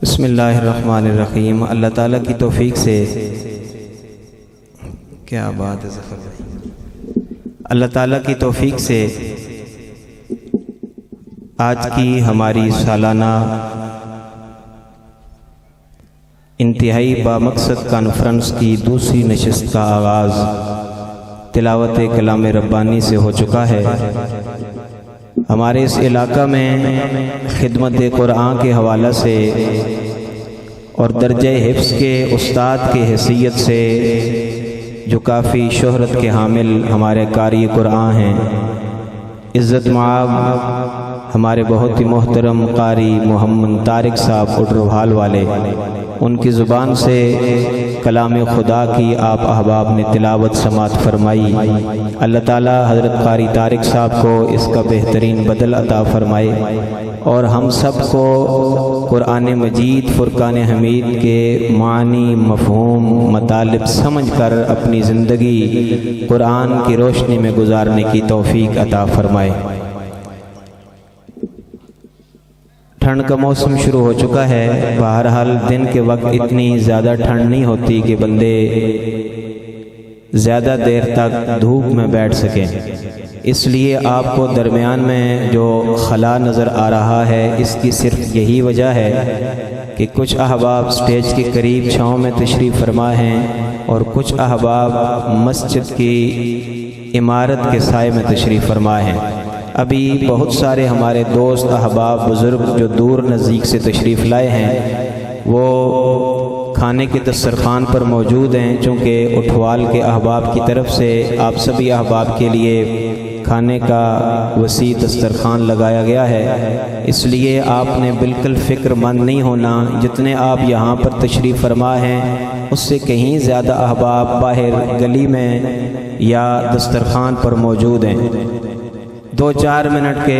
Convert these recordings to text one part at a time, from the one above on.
بسم اللہ الرحمن الرحیم۔ اللہ تعالیٰ کی توفیق سے کیا بات ہے ظفر بھائی، اللہ تعالیٰ کی توفیق سے آج کی ہماری سالانہ انتہائی بامقصد کانفرنس کی دوسری نشست کا آغاز تلاوت کلام ربانی سے ہو چکا ہے۔ ہمارے اس علاقہ میں خدمت قرآن کے حوالہ سے اور درجہ حفظ کے استاد کی حیثیت سے جو کافی شہرت کے حامل ہمارے قاری قرآن ہیں، عزت مآب ہمارے بہت ہی محترم قاری محمد طارق صاحب اڈروحال والے، ان کی زبان سے کلام خدا کی آپ احباب نے تلاوت سماعت فرمائی۔ اللہ تعالیٰ حضرت قاری طارق صاحب کو اس کا بہترین بدل عطا فرمائے اور ہم سب کو قرآن مجید فرقان حمید کے معنی، مفہوم، مطالب سمجھ کر اپنی زندگی قرآن کی روشنی میں گزارنے کی توفیق عطا فرمائے۔ ٹھنڈ کا موسم شروع ہو چکا ہے، بہرحال دن کے وقت اتنی زیادہ ٹھنڈ نہیں ہوتی کہ بندے زیادہ دیر تک دھوپ میں بیٹھ سکیں، اس لیے آپ کو درمیان میں جو خلا نظر آ رہا ہے اس کی صرف یہی وجہ ہے کہ کچھ احباب سٹیج کے قریب چھاؤں میں تشریف فرما ہیں اور کچھ احباب مسجد کی عمارت کے سائے میں تشریف فرما ہیں۔ ابھی بہت سارے ہمارے دوست احباب بزرگ جو دور نزدیک سے تشریف لائے ہیں وہ کھانے کے دسترخوان پر موجود ہیں، چونکہ اٹھوال کے احباب کی طرف سے آپ سبھی احباب کے لیے کھانے کا وسیع دسترخوان لگایا گیا ہے، اس لیے آپ نے بالکل فکر مند نہیں ہونا۔ جتنے آپ یہاں پر تشریف فرما ہیں اس سے کہیں زیادہ احباب باہر گلی میں یا دسترخوان پر موجود ہیں۔ 2-4 منٹ کے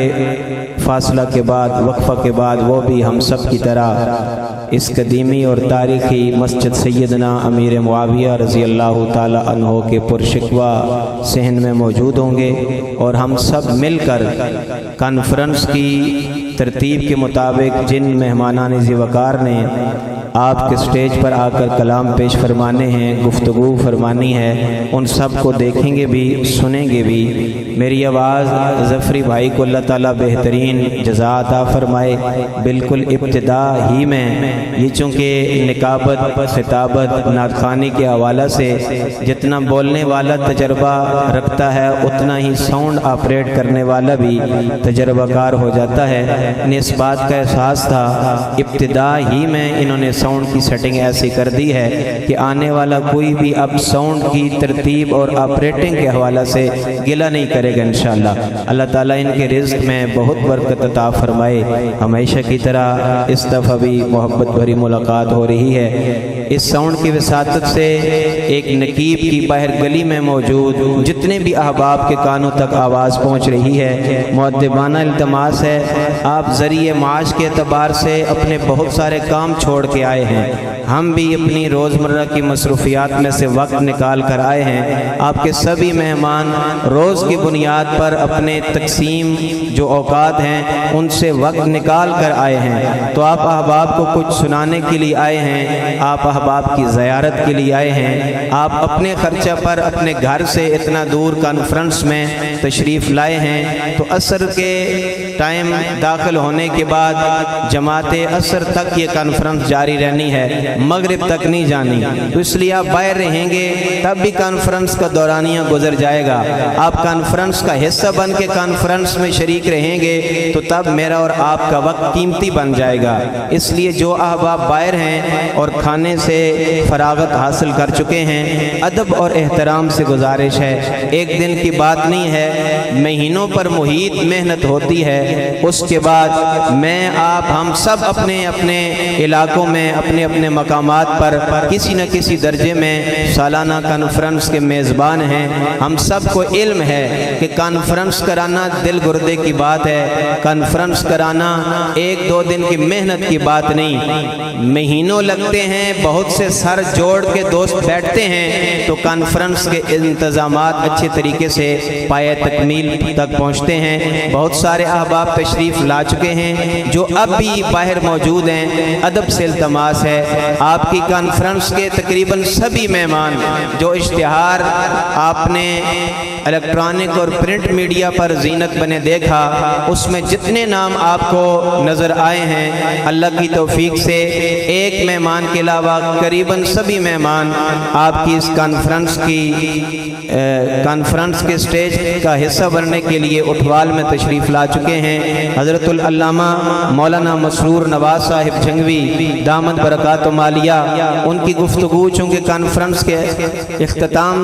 فاصلہ کے بعد، وقفہ کے بعد، وہ بھی ہم سب کی طرح اس قدیمی اور تاریخی مسجد سیدنا امیر معاویہ رضی اللہ تعالی عنہ کے پرشکوہ صحن میں موجود ہوں گے اور ہم سب مل کر کانفرنس کی ترتیب کے مطابق جن مہمانان ذی وقار نے آپ کے سٹیج پر آ کر کلام پیش فرمانے ہیں، گفتگو فرمانی ہے، ان سب کو دیکھیں گے بھی، سنیں گے بھی۔ میری آواز ظفری بھائی کو اللہ تعالیٰ بہترین جزا عطا فرمائے۔ بالکل ابتدا ہی میں یہ چونکہ نکابت، خطابت، نعت خوانی کے حوالہ سے جتنا بولنے والا تجربہ رکھتا ہے اتنا ہی ساؤنڈ آپریٹ کرنے والا بھی تجربہ کار ہو جاتا ہے۔ انہیں اس بات کا احساس تھا، ابتدا ہی میں انہوں نے ساؤنڈ کی سیٹنگ ایسی کر دی ہے کہ آنے والا کوئی بھی اب ساؤنڈ کی ترتیب اور آپریٹنگ کے حوالہ سے گلہ نہیں کرے گا انشاءاللہ۔ اللہ تعالیٰ ان کے رزق میں بہت برکت عطا فرمائے۔ ہمیشہ کی طرح اس دفعہ بھی محبت بھری ملاقات ہو رہی ہے۔ اس ساؤنڈ کی وساطت سے ایک نقیب کی باہر گلی میں موجود جتنے بھی احباب کے کانوں تک آواز پہنچ رہی ہے۔ مؤدبانہ التماس ہے، آپ ذریعہ معاش کے اعتبار سے اپنے بہت سارے کام چھوڑ کے آئے ہیں، ہم بھی اپنی روزمرہ کی مصروفیات میں سے وقت نکال کر آئے ہیں۔ آپ کے سبھی مہمان روز کی بنیاد پر اپنے تقسیم جو اوقات ہیں ان سے وقت نکال کر آئے ہیں، تو آپ احباب کو کچھ سنانے کے لیے آئے ہیں، آپ احباب کی زیارت کے لیے آئے ہیں، آپ اپنے خرچہ پر اپنے گھر سے اتنا دور کانفرنس میں تشریف لائے ہیں، تو عصر کے ٹائم داخل ہونے کے بعد جماعت عصر تک یہ کانفرنس جاری رہنی ہے، مغرب تک نہیں جانی، تو اس لیے آپ باہر رہیں گے تب بھی کانفرنس کا دورانیہ گزر جائے گا۔ آپ کانفرنس کا حصہ بن کے کانفرنس میں شریک رہیں گے تو تب میرا اور آپ کا وقت قیمتی بن جائے گا۔ اس لیے جو احباب باہر ہیں اور کھانے سے فراغت حاصل کر چکے ہیں، ادب اور احترام سے گزارش ہے، ایک دن کی بات نہیں ہے، مہینوں پر محیط محنت ہوتی ہے۔ اس کے بعد میں آپ ہم سب اپنے اپنے علاقوں میں اپنے اپنے مقامات پر کسی نہ کسی درجے میں سالانہ کانفرنس کے میزبان ہیں۔ ہم سب کو علم ہے کہ کانفرنس کرانا دل گردے کی بات ہے، کانفرنس کرانا 1-2 دن کی محنت کی بات نہیں، مہینوں لگتے ہیں، بہت سے سر جوڑ کے دوست بیٹھتے ہیں تو کانفرنس کے انتظامات اچھے طریقے سے پایہ تکمیل تک پہنچتے ہیں۔ بہت سارے احباب تشریف لا چکے ہیں جو اب بھی باہر موجود ہیں، ادب سے التماس ہے آپ کی کانفرنس کے تقریباً سبھی مہمان جو اشتہار آپ نے الیکٹرانک اور پرنٹ میڈیا پر زینت بنے دیکھا، اس میں جتنے نام آپ کو نظر آئے ہیں اللہ کی توفیق سے ایک مہمان کے علاوہ قریباً سبھی مہمان آپ کی اس کانفرنس کے سٹیج کا حصہ بننے کے لیے اٹھوال میں تشریف لا چکے ہیں۔ حضرت العلامہ مولانا مسرور نواز صاحب جھنگوی دامت برکات و مالیہ، ان کی گفتگو چونکہ کانفرنس کے اختتام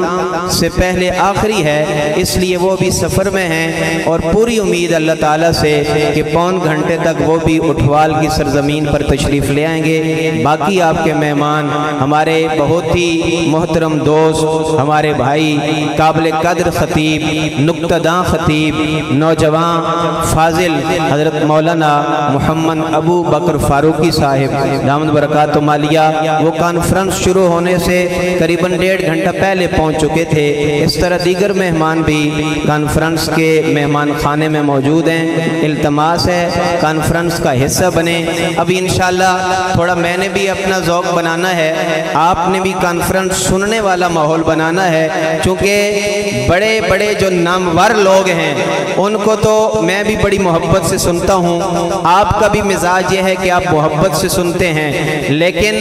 سے پہلے آخری ہے اس لیے وہ بھی سفر میں ہیں، اور پوری امید اللہ تعالیٰ سے کہ پون گھنٹے تک وہ بھی اٹھوال کی سرزمین پر تشریف لے آئیں گے۔ باقی آپ کے مہمان ہمارے بہت ہی محترم دوست، ہمارے بھائی، قابل قدر خطیب، نکتہ داں خطیب، نوجوان فاضل حضرت مولانا محمد ابو بکر فاروقی صاحب دامت برکات و مالیہ، وہ کانفرنس شروع ہونے سے قریباً 1.5 گھنٹہ پہلے پہنچ چکے تھے۔ اس طرح دیگر مہمان بھی کانفرنس کے مہمان خانے میں موجود ہیں۔ التماس ہے کانفرنس کا حصہ بنے۔ ابھی انشاءاللہ تھوڑا میں نے بھی اپنا ذوق بنانا ہے، آپ نے بھی کانفرنس سننے والا ماحول بنانا ہے، چونکہ بڑے بڑے جو نامور لوگ ہیں ان کو تو میں بھی بڑی محبت سے سنتا ہوں، آپ کا بھی مزاج یہ ہے کہ آپ محبت سے سنتے ہیں، لیکن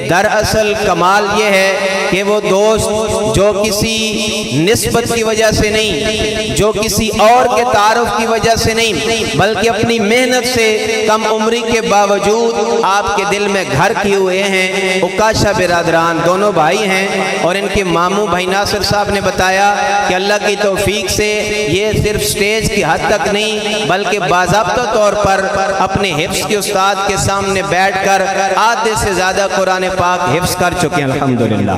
دراصل کمال یہ ہے کہ وہ دوست جو کسی نسبت کی وجہ سے نہیں، جو کسی اور کے تعارف کی وجہ سے نہیں، بلکہ اپنی محنت سے کم عمری کے باوجود آپ کے دل میں گھر کیے ہوئے ہیں، اکاشا برادران دونوں بھائی ہیں، اور ان کے ماموں بھائی ناصر صاحب نے بتایا کہ اللہ کی توفیق سے یہ صرف سٹیج کی حد تک نہیں بلکہ باضابطہ طور پر اپنے حفظ کے استاد کے سامنے بیٹھ کر آدھے سے زیادہ قرآن پاک حفظ کر چکے ہیں الحمدللہ،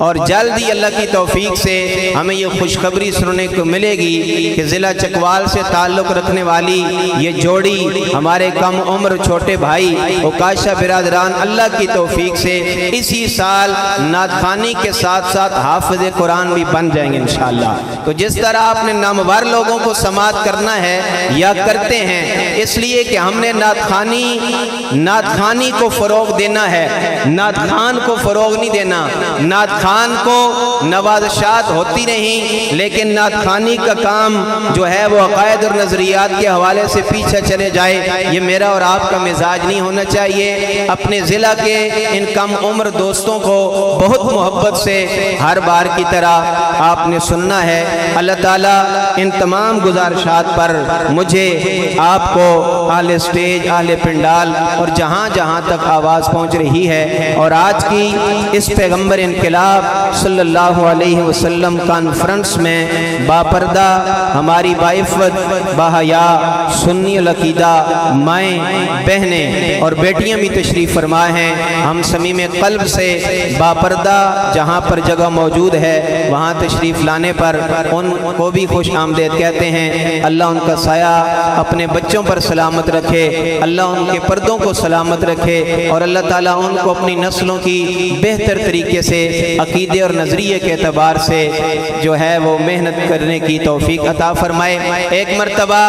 اور جلد ہی اللہ کی توفیق سے ہمیں یہ خوشخبری سننے کو ملے گی کہ ضلع چکوال سے تعلق رکھنے والی یہ جوڑی ہمارے کم عمر چھوٹے بھائی اکاشا برادران اللہ کی توفیق سے اسی سال نعت خوانی کے ساتھ ساتھ حافظ قرآن بھی بن جائیں گے انشاءاللہ۔ تو جس طرح آپ نے نامور لوگوں کو سماعت کرنا ہے یا کرتے ہیں، اس لیے کہ ہم نے نعت خوانی کو فروغ دینا ہے، نعت خوان کو فروغ نہیں دینا۔ نعت خان کو نوازشات ہوتی نہیں، لیکن نعت خوانی کا کام جو ہے وہ عقائد اور نظریات کے حوالے سے پیچھے چلے جائے، یہ میرا اور آپ کا مزاج نہیں ہونا چاہیے۔ اپنے ضلع کے ان کم عمر دوستوں کو بہت محبت سے ہر بار کی طرح آپ نے سننا ہے۔ اللہ تعالیٰ ان تمام گزارشات پر مجھے، آپ کو، اہل سٹیج، اہل پنڈال اور جہاں جہاں تک آواز پہنچ رہی ہے، اور آج کی اس پیغمبر انقلاب صلی اللہ علیہ وسلم کانفرنس میں باپردہ ہماری باعفت باحیا سنی العقیدہ مائیں، بہنیں اور بیٹیاں بھی تشریف فرما ہیں۔ ہم صمیم قلب سے باپردہ جہاں پر جگہ موجود ہے وہاں تشریف لانے پر ان کو بھی خوش آمدید کہتے ہیں۔ اللہ ان کا سایہ اپنے بچوں پر سلامت رکھے، اللہ ان کے پردوں کو سلامت رکھے، اور اللہ تعالیٰ ان کو اپنی نسلوں کی بہتر طریقے سے عقیدے اور نظریے کے اعتبار سے جو ہے وہ محنت کرنے کی توفیق عطا فرمائے۔ ایک مرتبہ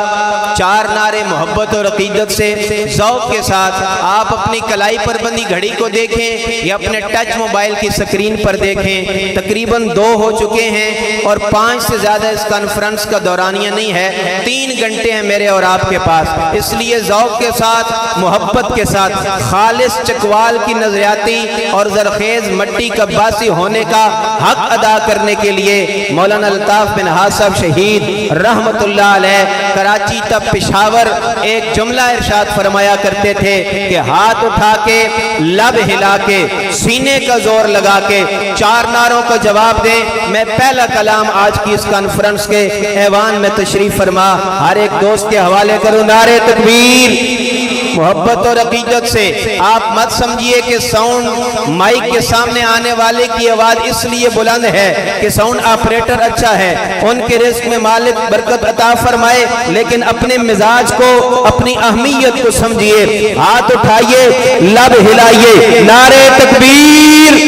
4 نعرے محبت اور عقیدت سے ذوق کے ساتھ آپ اپنی کلائی پر بندی گھڑی کو دیکھیں یا اپنے ٹچ موبائل کی سکرین پر دیکھیں، تقریباً 2 ہو چکے ہیں اور 5 سے زیادہ اس کانفرنس کا دورانیہ نہیں ہے، 3 گھنٹے ہیں میرے اور آپ کے پاس، اس لیے ذوق کے ساتھ، محبت کے ساتھ، خالص چکوال کی نظریاتی اور زرخیز مٹی کا باسی ہونے کا حق ادا کرنے کے لیے مولانا الطاف بن ہاشم صاحب شہید رحمت اللہ علیہ کراچی تا پشاور ایک جملہ ارشاد فرمایا کرتے تھے کہ ہاتھ اٹھا کے، لب ہلا کے، سینے کا زور لگا کے 4 نعروں کا جواب دیں۔ میں پہلا کلام آج کی اس کانفرنس کے ایوان میں تشریف فرما ہر ایک دوست کے حوالے کروں۔ نعرہ تکبیر! محبت اور عقیدت سے آپ مت سمجھیے کہ ساؤنڈ مائک کے سامنے آنے والے کی آواز اس لیے بلند ہے کہ ساؤنڈ آپریٹر اچھا ہے، ان کے رزق میں مالک برکت عطا فرمائے، لیکن اپنے مزاج کو، اپنی اہمیت کو سمجھیے۔ ہاتھ اٹھائیے، لب ہلائیے، نعرہ تکبیر!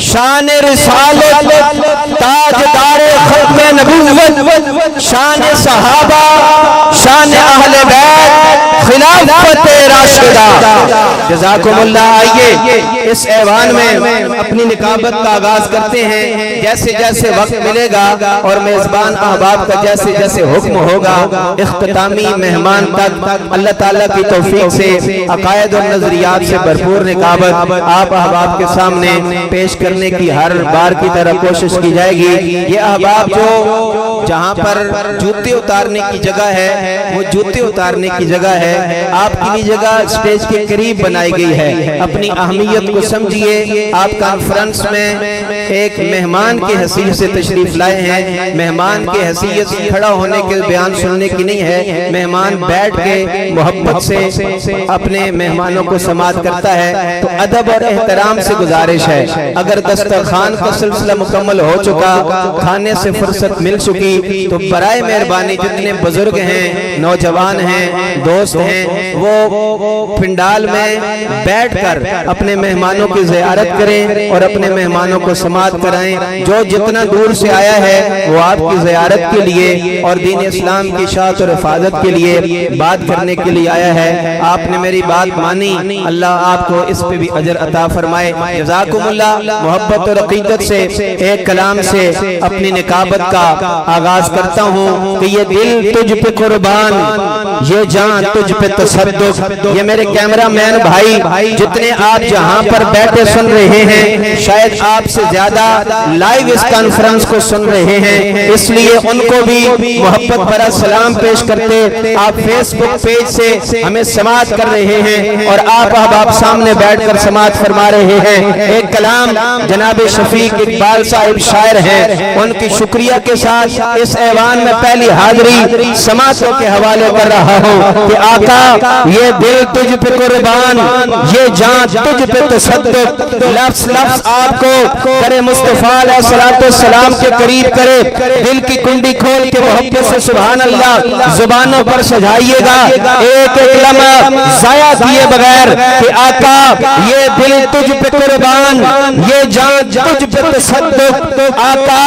شان رسالت، تاجدار ختم نبوت، شان صحابہ، شان اہل بیت، خلافت راشدہ۔ جزاکم اللہ۔ آئیے اس ایوان میں اپنی نکابت کا آغاز کرتے ہیں۔ جیسے جیسے وقت ملے گا اور میزبان احباب کا جیسے جیسے حکم ہوگا، اختتامی مہمان تک اللہ تعالیٰ کی توفیق سے عقائد اور نظریات سے بھرپور نکابت آپ احباب کے سامنے پیش کرنے کی ہر بار کی طرح کوشش کی جائے گی۔ یہ احباب جو جہاں پر جوتے اتارنے کی جگہ ہے وہ جوتے اتارنے کی جگہ ہے، آپ کی بھی جگہ سٹیج کے قریب بنائی گئی ہے۔ اپنی اہمیت کو سمجھیے، آپ کانفرنس میں ایک مہمان کی حیثیت سے تشریف لائے ہیں۔ مہمان کی حیثیت سے کھڑا ہونے کے بیان سننے کی نہیں ہے، مہمان بیٹھ کے محبت سے اپنے مہمانوں کو سماعت کرتا ہے۔ تو ادب اور احترام سے گزارش ہے، اگر دسترخوان کا سلسلہ مکمل ہو چکا، کھانے سے فرصت مل چکی، تو برائے مہربانی جتنے بزرگ ہیں، نوجوان ہیں، دوست ہیں، وہ پنڈال میں بیٹھ کر اپنے مہمانوں کی زیارت کریں اور اپنے مہمانوں کو سماعت کرائیں۔ جو جتنا دور سے آیا ہے وہ آپ کی زیارت کے لیے اور دین اسلام کی اشاعت اور حفاظت کے لیے بات کرنے کے لیے آیا ہے۔ آپ نے میری بات مانی، اللہ آپ کو اس پہ بھی اجر عطا فرمائے۔ جزاکم اللہ۔ محبت اور عقیدت سے ایک کلام سے اپنی نکابت کا آغاز کرتا ہوں کہ یہ دل تجھ پہ قربان، یہ جان تجھ پہ تصدق۔ یہ میرے کیمرہ مین بھائی جتنے آپ جہاں پر بیٹھے سن رہے ہیں، شاید آپ سے زیادہ لائیو اس کانفرنس کو سن رہے ہیں، اس لیے ان کو بھی محبت بھرا سلام پیش کرتے آپ فیس بک پیج سے ہمیں سماعت کر رہے ہیں اور آپ احباب سامنے بیٹھ کر سماعت فرما رہے ہیں۔ ایک کلام جناب شفیق اقبال صاحب شاعر ہیں، ان کی شکریہ کے ساتھ اس ایوان میں پہلی حاضری سماعتوں کے حوالے کر رہا ہوں کہ آقا یہ دل تجھ پہ قربان، یہ جان تجھ پہ تصدق۔ لفظ لفظ آپ کو کرے مصطفیٰ علیہ السلام کے قریب کرے، دل کی کنڈی کھول کے محبت سے سبحان اللہ زبانوں پر سجائیے گا، ایک ایک لمحہ ضائع کیے بغیر کہ آقا یہ دل تجھ پہ قربان، یہ جان تجھ پہ تصدق۔ آقا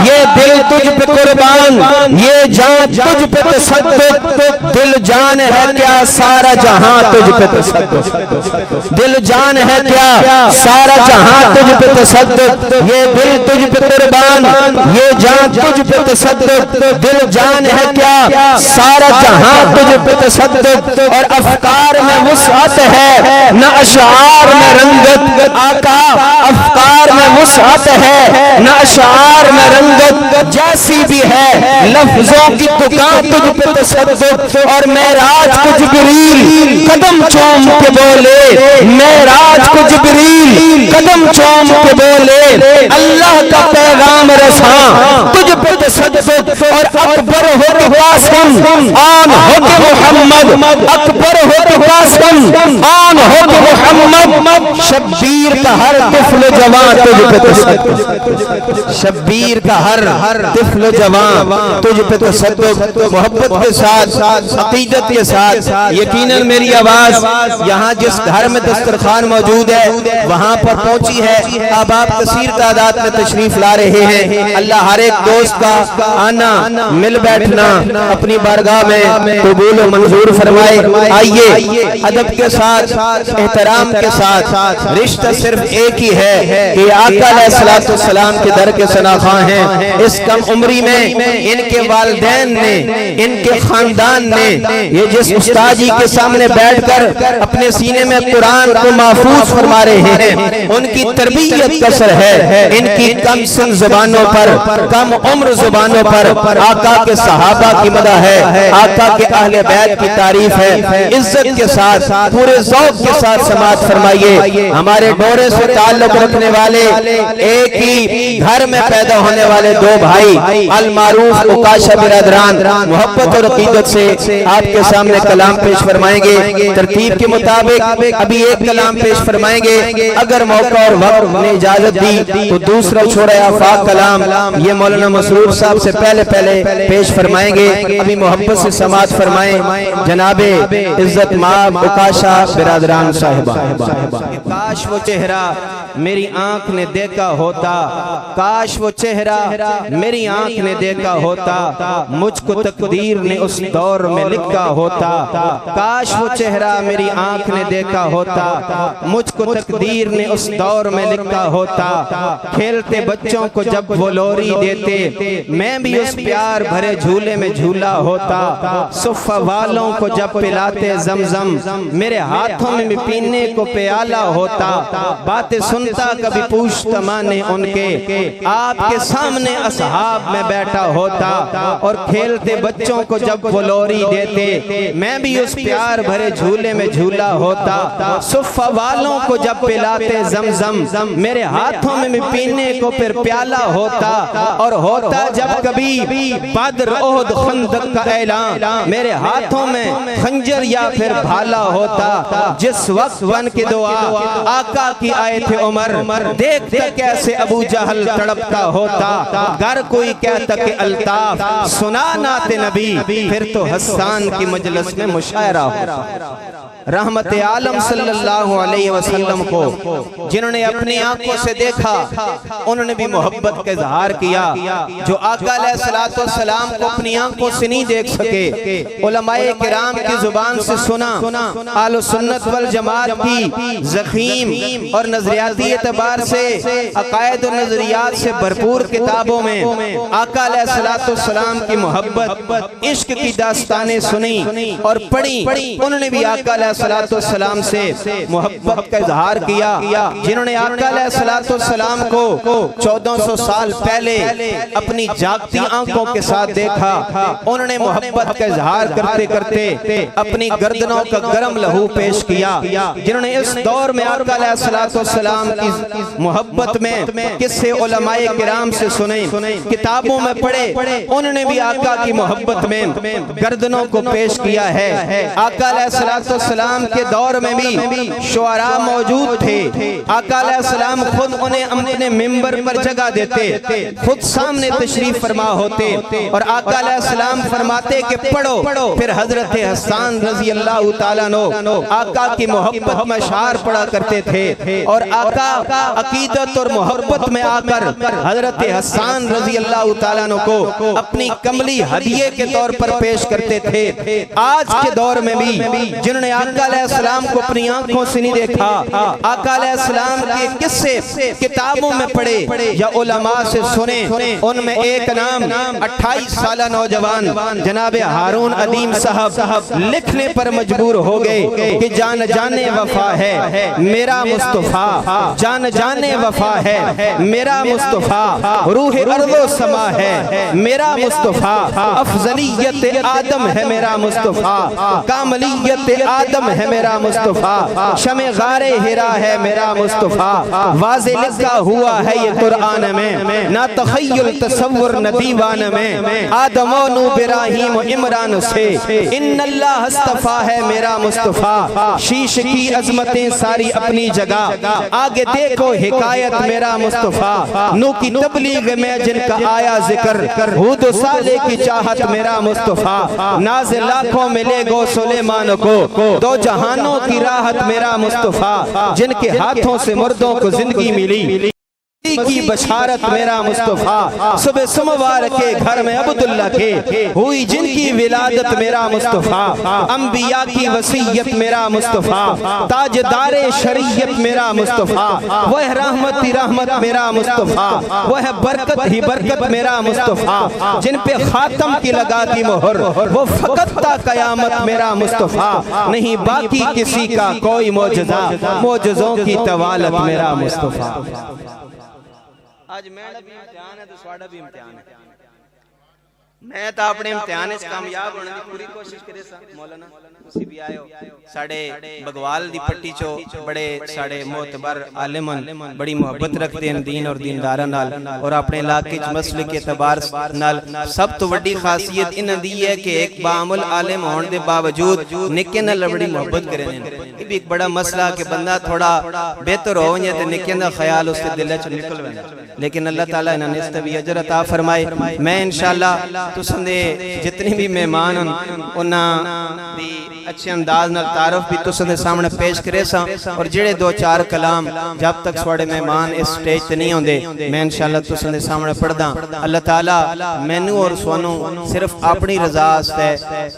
یہ دل تجھ پہ قربان، یہ جان تجھ پہ تصدق۔ دل جان ہے کیا سارا جہاں تجھ پہ تصدق، دل جان ہے کیا سارا جہاں تجھ پہ تصدق۔ یہ دل تجھ پہ قربان، یہ جان تجھ پہ تصدق۔ دل جان ہے کیا سارا جہاں تجھ پہ تصدق۔ اور افکار میں وسعت ہے نہ اشعار میں رنگت، آقا افکار میں وسعت ہے نہ اشعار میں رنگت، جیسی بھی ہے لفظوں کی دکان تجھ پہ تصدق۔ اور معراج کو جبریل قدم چوم کے بولے، معراج کو جبریل قدم چوم کے بولے، اللہ کا پیغام رساں تجھ پہ تصدق۔ اور اکبر ہو کے قاسم آن ہو کے محمد، اکبر ہو کے قاسم آن ہو کے محمد، شبیر کا ہر طفل جوان تجھ پہ تصدق، شبیر کا ہر طفل جوان تجھ پہ تصدق۔ محبت کے ساتھ عقیدت کے ساتھ یقیناً میری آواز یہاں جس گھر میں دسترخوان موجود ہے وہاں پر پہنچی ہے، احباب کثیر تعداد میں تشریف لا رہے ہیں۔ اللہ ہر ایک دوست کا آنا مل بیٹھنا اپنی بارگاہ میں قبول و منظور فرمائے۔ آئیے ادب کے ساتھ احترام کے ساتھ، رشتہ صرف ایک ہی ہے کہ آقا علیہ السلام کے در کے شناخواں ہیں۔ اس کم عمری میں ان کے والدین نے، ان کے خاندان نے یہ جس استاد جی کے سامنے بیٹھ کر اپنے سینے میں قرآن کو محفوظ فرما رہے ہیں، ان کی تربیت کا اثر ہے۔ ان کی کم سن زبانوں پر، کم عمر زبانوں پر آقا کے صحابہ کی مدح ہے، آقا کے اہل بیت کی تعریف ہے۔ عزت کے ساتھ پورے ذوق کے ساتھ سماعت فرمائیے۔ ہمارے ڈورے سے تعلق رکھنے والے ایک ہی گھر میں پیدا ہونے والے دو بھائی المعروف اوکاشا برادران محبت اور عقیدت سے آپ کے سامنے کلام پیش فرمائیں گے۔ ترتیب کے مطابق ابھی ایک کلام پیش فرمائیں گے، اگر موقع اور وقت نے اجازت دی تو دوسرا چھوڑا آفاق کلام یہ مولانا مسرور صاحب سے پہلے پیش فرمائیں گے۔ ابھی محبت سے سماعت فرمائیں جناب عزت مآب اوکاشا برادران صاحبہ۔ کہ کاش وہ چہرہ میری آنکھ نے دیکھا ہوتا، کاش وہ چہرہ میری آنکھ نے دیکھا ہوتا، مجھ کو تقدیر نے اس دور میں لکھا ہوتا، کاش وہ چہرہ میری آنکھ نے دیکھا ہوتا، مجھ کو تقدیر نے اس دور میں لکھا ہوتا، کھیلتے بچوں کو جب وہ لوری دیتے میں بھی اس پیار بھرے جھولے میں جھولا ہوتا، صفہ والوں کو جب پلاتے زمزم میرے ہاتھوں میں پینے کو پیالہ ہوتا، باتیں سنتا کبھی پوچھتا مانے ان کے، آپ کے سامنے اصحاب میں بیٹھا ہوتا، اور کھیلتے بچوں کو جب وہ لوری دیتے میں بھی اس پیار بھرے جھولے میں جھولا ہوتا، صفہ والوں کو جب پلاتے زمزم میرے ہاتھوں میں پینے کو پھر پیالہ ہوتا، اور ہوتا جب کبھی بدر احد خندق کا اعلان میرے ہاتھوں میں خنجر یا پھر بھالا ہوتا، جس وقت بن کے دعا آقا کی آئے تھے عمر، دیکھتے کیسے ابو جہل تڑپتا ہوتا، گر کوئی کہتا کہ الطاف سنا نعت نبی پھر تو حسان کی مجلس میں مشاعرہ ہوتا۔ رحمت عالم صلی اللہ علیہ وسلم کو جنہوں نے اپنی آنکھوں سے دیکھا انہوں نے بھی محبت کا اظہار کیا، جو آقا علیہ السلام کو اپنی آنکھوں سے نہیں دیکھ سکے علماء کرام کی زبان سے سنا، اہل سنت والجماعت کی ضخیم اور نظریاتی اعتبار سے عقائد و نظریات سے بھرپور کتابوں میں آقا علیہ السلام کی محبت عشق کی داستانیں سنی اور پڑھی، انہوں نے بھی آقا علیہ السلام سے محبت کا اظہار کیا، جنہوں نے آقا علیہ السلام کو 1400 سال پہلے اپنی جاگتی آنکھوں کے ساتھ دیکھا، انہوں نے محبت کا اظہار کرتے کرتے اپنی گردنوں کا گرم لہو پیش کیا، جنہوں نے اس دور میں آقا علیہ السلام کی محبت میں قصے علماء کرام سے سنے، کتابوں میں پڑھے، انہوں نے بھی آقا کی محبت میں گردنوں کو پیش کیا ہے۔ آقا علیہ السلام کے دور میں بھی شعراء موجود تھے، آقا علیہ السلام خود انہیں اپنے منبر پر جگہ دیتے، خود سامنے تشریف فرما ہوتے، اور آقا علیہ السلام فرماتے کہ پڑھو، پھر حضرت حسان رضی اللہ تعالیٰ عنہ آقا کی محبت میں اشعار پڑھا کرتے تھے، اور آقا عقیدت اور محبت میں آ کر حضرت حسان رضی اللہ تعالیٰ عنہ کو اپنی کملی ہدیے کے طور پر پیش کرتے تھے۔ آج کے دور میں بھی جنہوں نے آقا علیہ السلام کو اپنی آنکھوں سے نہیں دیکھا، آقا علیہ السلام کے قصے کتابوں میں پڑھے یا علماء سے سنے، ان میں ایک نام 28 سالہ نوجوان جناب ہارون ادیم صاحب لکھنے پر مجبور ہو گئے کہ جان جانے وفا ہے میرا مصطفیٰ، جان جانے وفا ہے میرا مصطفیٰ، روح ارض و سما ہے میرا مصطفیٰ، افضلیت آدم ہے میرا مصطفیٰ، کاملیت آدم ہے میرا مصطفیٰ، شمع غار ہرا ہے میرا مصطفیٰ، واضح لکھا ہوا ہے یہ قرآن میں، نہ تخیل تصور نہ دیوان میں، آدم و نو ابراہیم و عمران سے ان اللہ اصطفیٰ ہے میرا مصطفیٰ، شیش کی عظمتیں ساری اپنی جگہ، آگے دیکھو حکایت میرا مصطفیٰ، نو کی تبلیغ میں جن کا آیا ذکر، ہود و صالح کی چاہت میرا مصطفیٰ، ناز لاکھوں ملے گو سلیمان کو، دو جہانوں کی راحت میرا مصطفیٰ، جن کے ہاتھوں سے مردوں کو زندگی ملی کی بشارت میرا مصطفیٰ، صبح سموار کے گھر میں عبداللہ کے ہوئی جن کی ولادت میرا مصطفیٰ، انبیاء کی وصیت میرا مصطفیٰ، تاجدار شریعت میرا مصطفیٰ، وہ رحمت ہی رحمت میرا مصطفیٰ، وہ برکت ہی برکت میرا مصطفیٰ، جن پہ خاتم کی لگا دی مہر، وہ فقط تا قیامت میرا مصطفیٰ، نہیں باقی کسی کا کوئی معجزہ، معجزوں کی طوالت میرا مصطفیٰ۔ آج میرا بھی امتحان ہے تو سواڑا بھی امتحان ہے، میں تا اپنے امتحان اس کامیاب ہونے کی پوری کوشش کرے سا مولانا تسی بھی آئے ہو، ساڑے بگوال دی پٹی چو بڑے ساڑے معتبر عالمان بڑی محبت رکھتے ہیں دین اور دیندارہ نال، اور اپنے علاقے مسئلے کے اعتبار نال سب تو بڑی خاصیت انہاں دی ہے کہ ایک بعمل عالم ہون دے باوجود نکے نال بڑی محبت کریں۔ یہ بھی ایک بڑا مسئلہ کہ بندہ تھوڑا بہتر ہو جائے تے نکے دا خیال اس کے دل چ نکل ویندا، لیکن اللہ تعالیٰ انہاں نے اس تے بھی اجر عطا فرمائے۔ میں انشاءاللہ تساں دے جتنی بھی مہمان انہاں دی اچھے انداز نال تعارف بھی تساں دے سامنے پیش کرے ساں اور جڑے دو چار کلام جب تک سواڑے مہمان اس سٹیج تے نہیں ہوندے میں انشاءاللہ تساں دے سامنے پڑھدا اللہ تعالی مینوں اور سونوں صرف اپنی رضا واسطے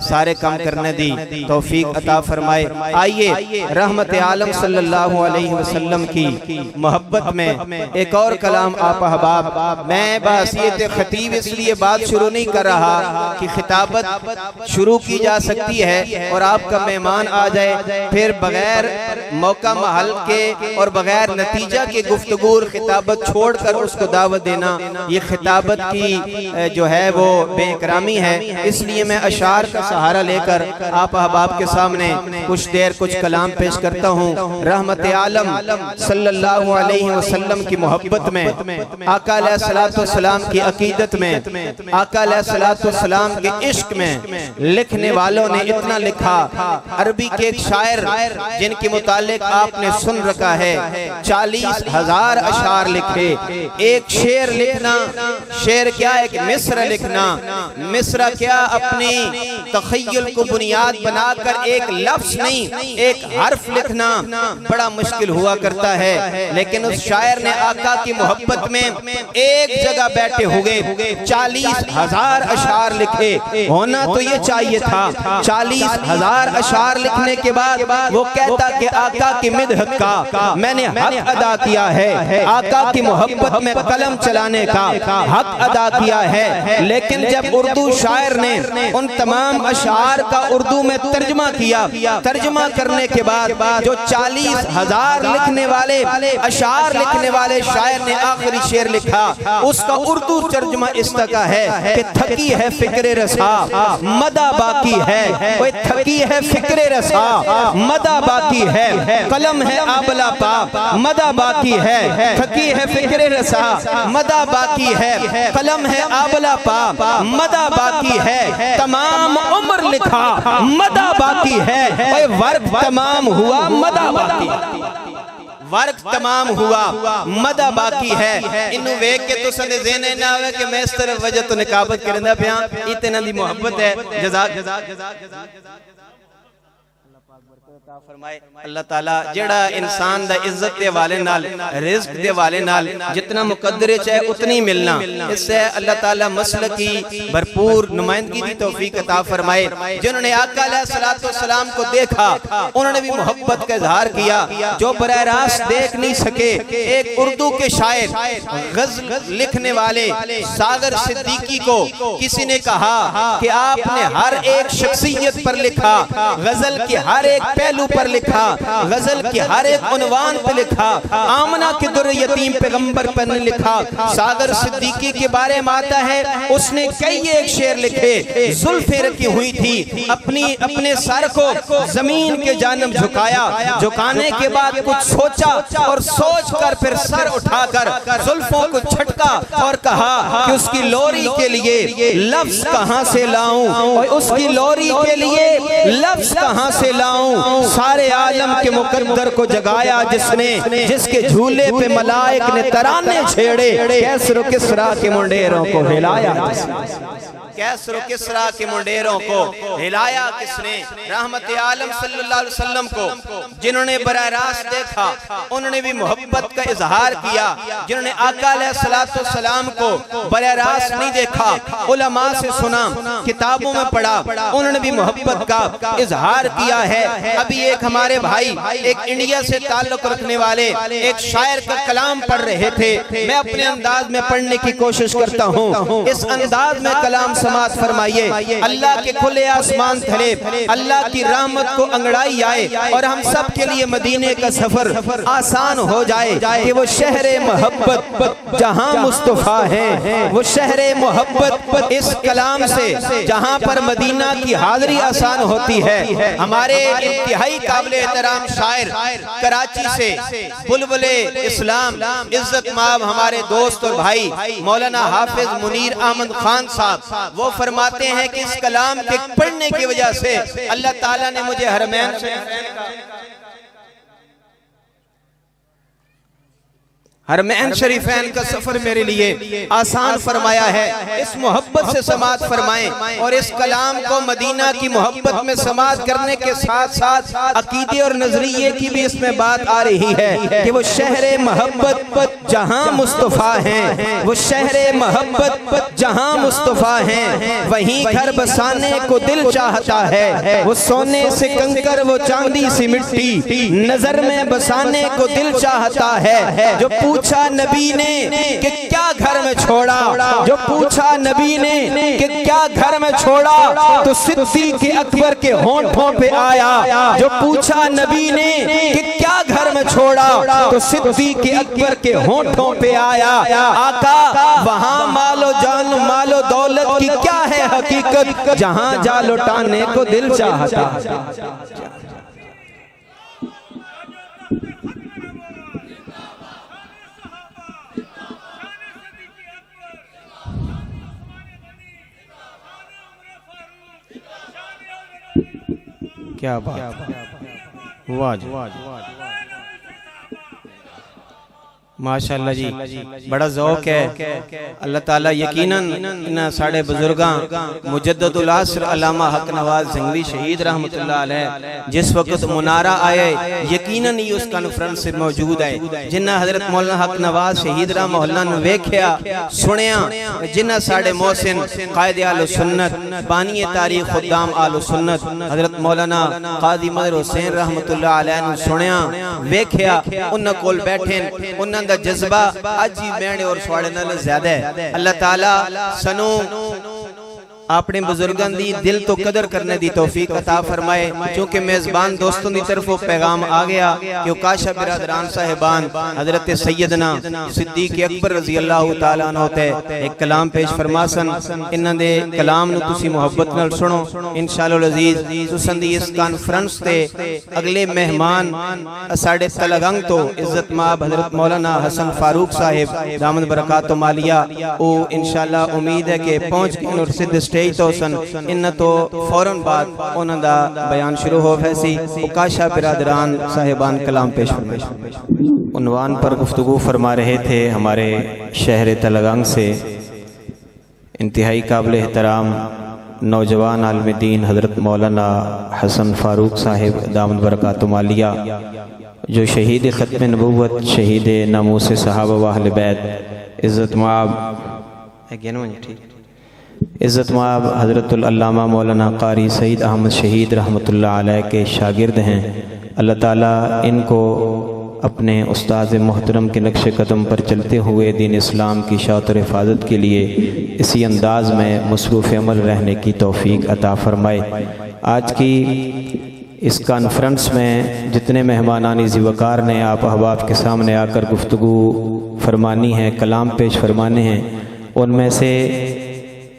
سارے کام کرنے دی توفیق عطا فرمائے۔ آئیے رحمت عالم صلی اللہ علیہ وسلم کی محبت میں ایک اور کلام آپ احباب، میں بحیثیت خطیب اس لیے بات شروع نہیں کر رہا کہ خطابت شروع کی جا سکتی ہے اور آپ کا مہمان آ جائے پھر بغیر موقع محل کے اور بغیر نتیجہ کے گفتگو اور خطابت چھوڑ کر اس کو دعوت دینا یہ خطابت کی جو ہے وہ بے اکرامی ہے۔ اس لیے میں اشعار کا سہارا لے کر آپ احباب کے سامنے کچھ دیر کچھ کلام پیش کرتا ہوں۔ رحمت عالم صلی اللہ علیہ وسلم کی محبت میں، آقا علیہ السلام کی عقیدت میں، آقا علیہ السلام کے عشق میں لکھنے والوں نے اتنا لکھا۔ عربی کے ایک شاعر جن کے متعلق آپ نے سن رکھا ہے 40,000 اشعار لکھے۔ ایک شعر لکھنا، شعر کیا ایک مصرع لکھنا، مصرع کیا اپنی تخیل کو بنیاد بنا کر ایک لفظ نہیں ایک حرف لکھنا بڑا مشکل ہوا کرتا ہے، لیکن اس شاعر نے آقا کی محبت میں ایک جگہ بیٹھے ہوئے 40,000 اشعار لکھے۔ ہونا تو یہ چاہیے تھا 40,000 اشعار لکھنے کے بعد وہ کہتا کہ آقا کی مدحت کا میں نے حق ادا کیا ہے، آقا کی محبت میں قلم چلانے کا حق ادا کیا ہے۔ لیکن جب اردو شاعر نے ان تمام اشعار کا اردو میں ترجمہ کیا، ترجمہ کرنے کے بعد جو 40,000 لکھنے والے اشعار لکھنے والے شاعر نے آخری شعر لکھا، اس کا اردو ترجمہ اس طرح ہے کہ تھکی ہے فکر رسا مدہ باقی ہے، وہ تھکی ہے فکر رسا مدہ باقی ہے، قلم ہے آبلا پا مدہ باقی ہے، تھکی ہے فکر رسا مدہ باقی ہے، قلم ہے آبلا پا مدہ باقی ہے، تمام عمر لکھا مدہ باقی ہے، ورق تمام ہوا مدہ باقی ہے، ورق تمام ہوا مدہ باقی ہے۔ انہوں ویک کے تو سنے ذہنے نہ ہوئے کہ میں اس طرف وجہ تو نقابت کرندہ پیاں اتنا دی محبت ہے۔ جزاک فرمائے اللہ تعالیٰ جڑا انسان دا عزت دے والے نال رزق دے والے نال جتنا مقدر چاہے اتنی ملنا، اس سے اللہ تعالیٰ مسلک کی بھرپور نمائندگی دی توفیق عطا فرمائے۔ جنہوں نے آقا علیہ السلام کو دیکھا انہوں نے بھی محبت کا اظہار کیا، جو براہ راست دیکھ نہیں سکے ایک اردو کے شاعر غزل لکھنے والے ساغر صدیقی کو کسی نے کہا کہ آپ نے ہر ایک شخصیت پر لکھا، غزل کے ہر ایک پہلو پر لکھا، غزل کی ہر ایک عنوان پر لکھا، آمنہ کے در یتیم پیغمبر پر نہیں لکھا۔ ساغر صدیقی کے بارے میں آتا ہے اس نے کئی ایک شعر لکھے، زلفیں رکھی ہوئی تھی، اپنے سر کو زمین کے جانب جھکایا، جھکانے کے بعد کچھ سوچا اور سوچ کر پھر سر اٹھا کر زلفوں کو چھٹکا اور کہا کہ اس کی لوری کے لیے لفظ کہاں سے لاؤں، اور اس کی لوری کے لیے لفظ کہاں سے لاؤں، سارے عالم کے مقدر کو جگایا جس کے جھولے پہ ملائک نے ترانے چھیڑے، کیسر و کسرا کے منڈیروں کو ہلایا جس نے، کیسر و کسرا کے منڈیروں کو ہلایا کس نے؟ رحمت عالم صلی اللہ علیہ وسلم کو جنہوں نے براہ راست دیکھا انہوں نے بھی محبت کا اظہار کیا، جنہوں نے آقا علیہ السلام کو براہ راست نہیں دیکھا علماء سے سنا کتابوں میں پڑھا انہوں نے بھی محبت کا اظہار کیا ہے۔ ابھی ایک ہمارے بھائی ایک انڈیا سے تعلق رکھنے والے ایک شاعر کا کلام پڑھ رہے تھے، میں اپنے انداز میں پڑھنے کی کوشش کرتا ہوں، اس انداز میں کلام سماعت فرمائیے۔ اللہ کے کھلے آسمان تھلے، اللہ کی رحمت کو انگڑائی آئے اور ہم سب کے لیے مدینے کا سفر آسان ہو جائے کہ وہ شہر محبت جہاں مصطفیٰ ہیں، وہ شہر محبت اس کلام سے جہاں پر مدینہ کی حاضری آسان ہوتی ہے۔ ہمارے انتہائی قابل احترام شاعر کراچی سے بلبل اسلام عزت مآب ہمارے دوست اور بھائی مولانا حافظ منیر احمد خان صاحب وہ فرماتے ہیں کہ اس کلام کے پڑھنے کی وجہ سے اللہ تعالیٰ نے مجھے حرمین سے حرمین شریفین کا سفر میرے لیے آسان فرمایا ہے، اس محبت سے سماعت فرمائیں، اور اس کلام کو مدینہ کی محبت میں سماعت کرنے کے ساتھ ساتھ عقیدے اور نظریے کی بھی اس میں بات آ رہی ہے کہ وہ شہر محبت جہاں مصطفیٰ ہیں، وہ شہر محبت جہاں مصطفیٰ ہیں، وہیں گھر بسانے کو دل چاہتا ہے، وہ سونے سے کنکر وہ چاندی سی مٹی نظر میں بسانے کو دل چاہتا ہے۔ جو پوچھا نبی نے کہ کیا گھر میں چھوڑا، جو پوچھا نبی نے کہ کیا گھر میں چھوڑا، تو صدیق اکبر کے ہونٹوں پہ آیا۔ جو پوچھا نبی نے کہ کیا گھر میں چھوڑا، تو صدیق اکبر کے ہونٹوں پہ آیا۔ آقا وہاں مال و جان مال و دولت کی کیا ہے حقیقت، جہاں جا لٹانے کو دل چاہتا۔ کیا بات، واہ جی، ماشاءاللہ جی، بڑا ذوق ہے۔ اللہ تعالیٰ یقیناً ان ساڑھے بزرگاں مجدد العصر علامہ حق نواز زنگوی شہید رحمت اللہ علیہ جس وقت منارہ آئے، یقیناً ہی اس کانفرنس سے موجود ہے، جنہ حضرت مولانا حق نواز شہید رحمہ اللہ نے ویکھیا سنیا، جنہ ساڑھے محسن قائد آل سنت بانی تاریخ خدام آل سنت حضرت مولانا قاضی مظہر حسین رحمت اللہ علیہ نے سنیا ویکھیا، انہاں کول بیٹھیں، انہاں دا جذبہ آج ہی میڑے اور سواڑے نال زیادہ ہے۔ اللہ تعالیٰ سنو اپنے بزرگان دی دل تو قدر کرنے دی توفیق عطا فرمائے۔ چونکہ میزبان دوستوں دی طرف وہ پیغام آ گیا کہ کاشا برادران صاحبان حضرت سیدنا صدیق اکبر رضی اللہ تعالیٰ عنہ تے ایک کلام پیش فرماسن، انہاں دے کلام نو تسی محبت نال سنو انشاءاللہ العزیز۔ تساں دی اس کانفرنس تے اگلے مہمان ساڑھے تلگنگ تو عزت مآب حضرت مولانا حسن فاروق صاحب دامن برکات و مالیہ، او انشاءاللہ امید ہے کہ پہنچ کے اور سدھ سٹیج تو سن انہ تو فوراں بعد انہ دا بیان شروع ہو فیسی اکاشا برادران صاحبان کلام پیش فرمائے۔ عنوان پر گفتگو فرما رہے تھے ہمارے شہر تلگنگ سے انتہائی قابل احترام نوجوان عالم دین حضرت مولانا حسن فاروق صاحب دامن برکات و مالیہ، جو شہید ختم نبوت، شہید ناموس صحابہ و اہل بیت، عزت مآب حضرت العلامہ مولانا قاری سید احمد شہید رحمت اللہ علیہ کے شاگرد ہیں۔ اللہ تعالیٰ ان کو اپنے استاد محترم کے نقش قدم پر چلتے ہوئے دین اسلام کی شاعت اور حفاظت کے لیے اسی انداز میں مصروف عمل رہنے کی توفیق عطا فرمائے۔ آج کی اس کانفرنس میں جتنے مہمانان ذی وقار نے آپ احباب کے سامنے آ کر گفتگو فرمانی ہے، کلام پیش فرمانے ہیں، ان میں سے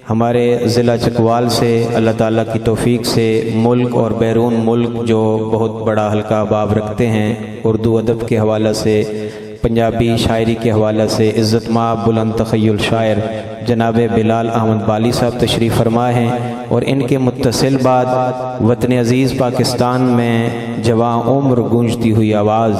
ہمارے ضلع چکوال سے اللہ تعالیٰ کی توفیق سے ملک اور بیرون ملک جو بہت بڑا حلقہ باب رکھتے ہیں، اردو ادب کے حوالہ سے، پنجابی شاعری کے حوالہ سے، عزت مآب بلند تخیل شاعر جناب بلال احمد بالی صاحب تشریف فرما ہیں، اور ان کے متصل بعد وطن عزیز پاکستان میں جواں عمر گونجتی ہوئی آواز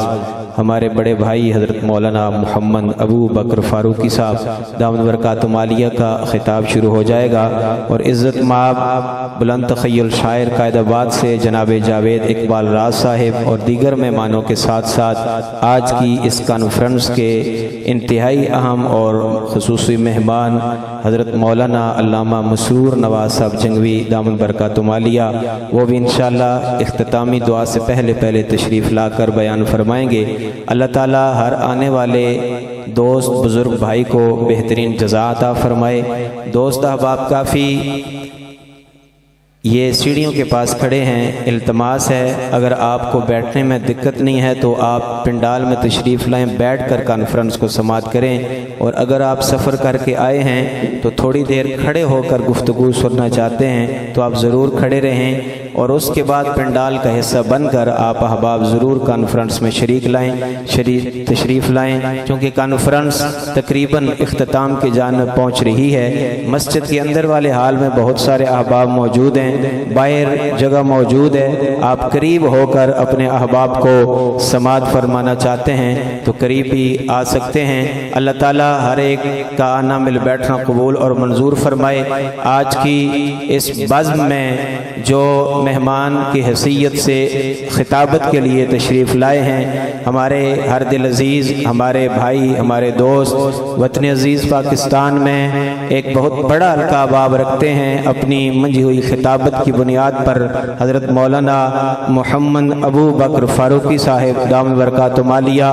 ہمارے بڑے بھائی حضرت مولانا محمد ابو بکر فاروقی صاحب دامن برکات و مالیہ کا خطاب شروع ہو جائے گا، اور عزت مآب بلند تخیل شاعر قائد آباد سے جناب جاوید اقبال راز صاحب اور دیگر مہمانوں کے ساتھ ساتھ آج کی اس کانفرنس کے انتہائی اہم اور خصوصی مہمان حضرت مولانا علامہ مسرور نواز صاحب جنگوی دامن برکات و مالیہ، وہ بھی انشاءاللہ اختتامی دعا سے پہلے تشریف لا کر بیان فرمائیں گے۔ اللہ تعالیٰ ہر آنے والے دوست بزرگ بھائی کو بہترین جزا عطا فرمائے۔ دوست احباب کافی یہ سیڑھیوں کے پاس کھڑے ہیں، التماس ہے اگر آپ کو بیٹھنے میں دقت نہیں ہے تو آپ پنڈال میں تشریف لائیں، بیٹھ کر کانفرنس کو سماعت کریں، اور اگر آپ سفر کر کے آئے ہیں تو تھوڑی دیر کھڑے ہو کر گفتگو سننا چاہتے ہیں تو آپ ضرور کھڑے رہیں۔ اور اس کے بعد پنڈال کا حصہ بن کر آپ احباب ضرور کانفرنس میں تشریف لائیں، چونکہ کانفرنس تقریباً اختتام کی جانب پہنچ رہی ہے۔ مسجد کے اندر والے حال میں بہت سارے احباب موجود ہیں، باہر جگہ موجود ہے، آپ قریب ہو کر اپنے احباب کو سماعت فرمانا چاہتے ہیں تو قریب ہی آ سکتے ہیں۔ اللہ تعالیٰ ہر ایک کا آنا مل بیٹھنا قبول اور منظور فرمائے۔ آج کی اس بزم میں جو مہمان کی حیثیت سے خطابت کے لیے تشریف لائے ہیں، ہمارے ہر دل عزیز، ہمارے بھائی، ہمارے دوست، وطن عزیز پاکستان میں ایک بہت بڑا القاب آپ رکھتے ہیں، اپنی منجھی ہوئی خطابت کی بنیاد پر حضرت مولانا محمد ابو بکر فاروقی صاحب دام برکاتہ مالیہ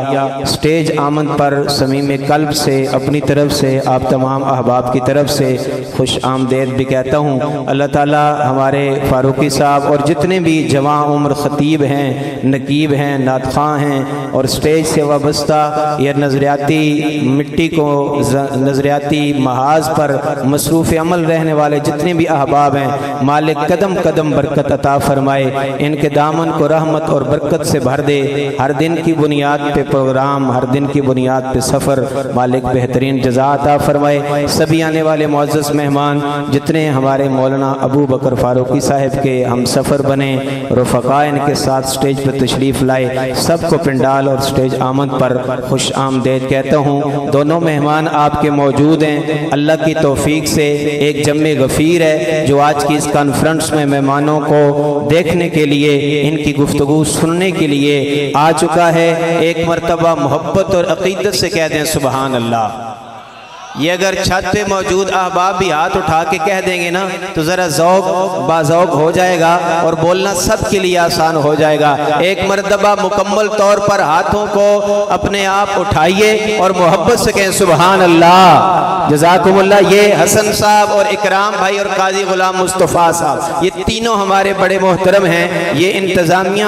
سٹیج آمد پر صمیم قلب سے اپنی طرف سے آپ تمام احباب کی طرف سے خوش آمدید بھی کہتا ہوں۔ اللہ تعالیٰ ہمارے فاروقی صاحب اور جتنے بھی جوان عمر خطیب ہیں، نقیب ہیں، نعت خواں ہیں اور سٹیج سے وابستہ یا نظریاتی مٹی کو نظریاتی محاذ پر مصروف عمل رہنے والے جتنے بھی احباب ہیں، مالک قدم قدم برکت عطا فرمائے، ان کے دامن کو رحمت اور برکت سے بھر دے۔ ہر دن کی بنیاد پہ پروگرام، ہر دن کی بنیاد پہ سفر مالک بہترین جزا عطا فرمائے۔ سبھی آنے والے معزز مہمان جتنے ہمارے مولانا ابو بکر فاروقی صاحب کے ہم سفر بنے، رفقاء ان کے ساتھ سٹیج پر تشریف لائے، سب کو پنڈال اور سٹیج آمد پر خوش آمدید کہتا ہوں۔ دونوں مہمان آپ کے موجود ہیں، اللہ کی توفیق سے ایک جمع غفیر ہے جو آج کی اس کانفرنس میں مہمانوں کو دیکھنے کے لیے، ان کی گفتگو سننے کے لیے آ چکا ہے۔ ایک مرتبہ محبت اور عقیدت سے کہہ دیں سبحان اللہ۔ یہ اگر چھت پہ موجود احباب بھی ہاتھ اٹھا کے کہہ دیں گے نا تو ذرا ذوق باذوق ہو جائے گا اور بولنا سب کے لیے آسان ہو جائے گا۔ ایک مرتبہ مکمل طور پر ہاتھوں کو اپنے آپ اٹھائیے اور محبت سے کہیں سبحان اللہ، جزاکم اللہ۔ یہ حسن صاحب اور اکرام بھائی اور قاضی غلام مصطفیٰ صاحب، یہ تینوں ہمارے بڑے محترم ہیں، یہ انتظامیہ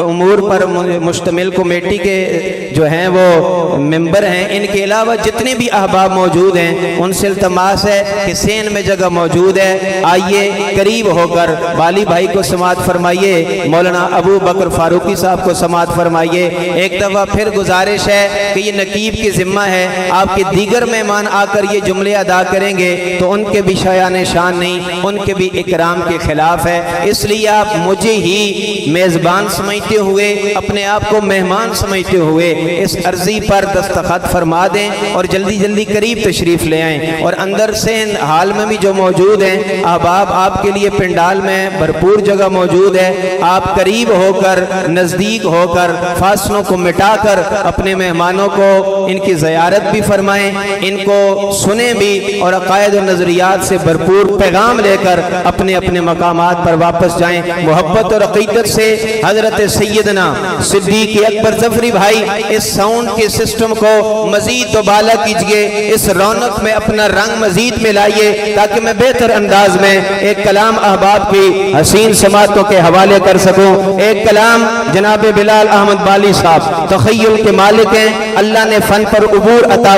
امور پر مشتمل کمیٹی کے جو ہیں وہ ممبر ہیں۔ ان کے علاوہ جتنے بھی احباب موجود ہیں ان سے التماس ہے کہ سین میں جگہ موجود ہے، آئیے قریب ہو کر والی بھائی کو سماعت فرمائیے، مولانا ابو بکر فاروقی صاحب کو سماعت فرمائیے۔ ایک دفعہ پھر گزارش ہے کہ یہ نقیب کی ذمہ ہے، آپ کے دیگر مہمان آ کر یہ جملے ادا کریں گے تو ان کے بھی شایان شان نہیں، ان کے بھی اکرام کے خلاف ہے، اس لیے آپ مجھے ہی میزبان سمجھتے ہوئے، اپنے آپ کو مہمان سمجھتے ہوئے اس عرضی پر دستخط فرما دیں اور جلدی جلدی قریب تشریف لے آئیں۔ اور اندر سے حال میں بھی جو موجود ہیں احباب، آپ کے لیے پنڈال میں بھرپور جگہ موجود ہے، آپ قریب ہو کر، نزدیک ہو کر، فاصلوں کو مٹا کر اپنے مہمانوں کو ان کی زیارت بھی فرمائیں، ان کو سنیں بھی اور عقائد و نظریات سے بھرپور پیغام لے کر اپنے اپنے مقامات پر واپس جائیں۔ محبت اور عقیدت سے حضرت سیدنا صدیق اکبر ظفری بھائی اس ساؤنڈ کے سسٹم کو مزید دوبالا کیجئے، اس رونق میں اپنا رنگ مزید ملائیے تاکہ میں بہتر انداز میں ایک کلام احباب کی حسین سماعتوں کے حوالے کر سکوں۔ ایک کلام جناب بلال احمد بالی صاحب تخیل کے مالک ہیں، اللہ نے فن پر عبور عطا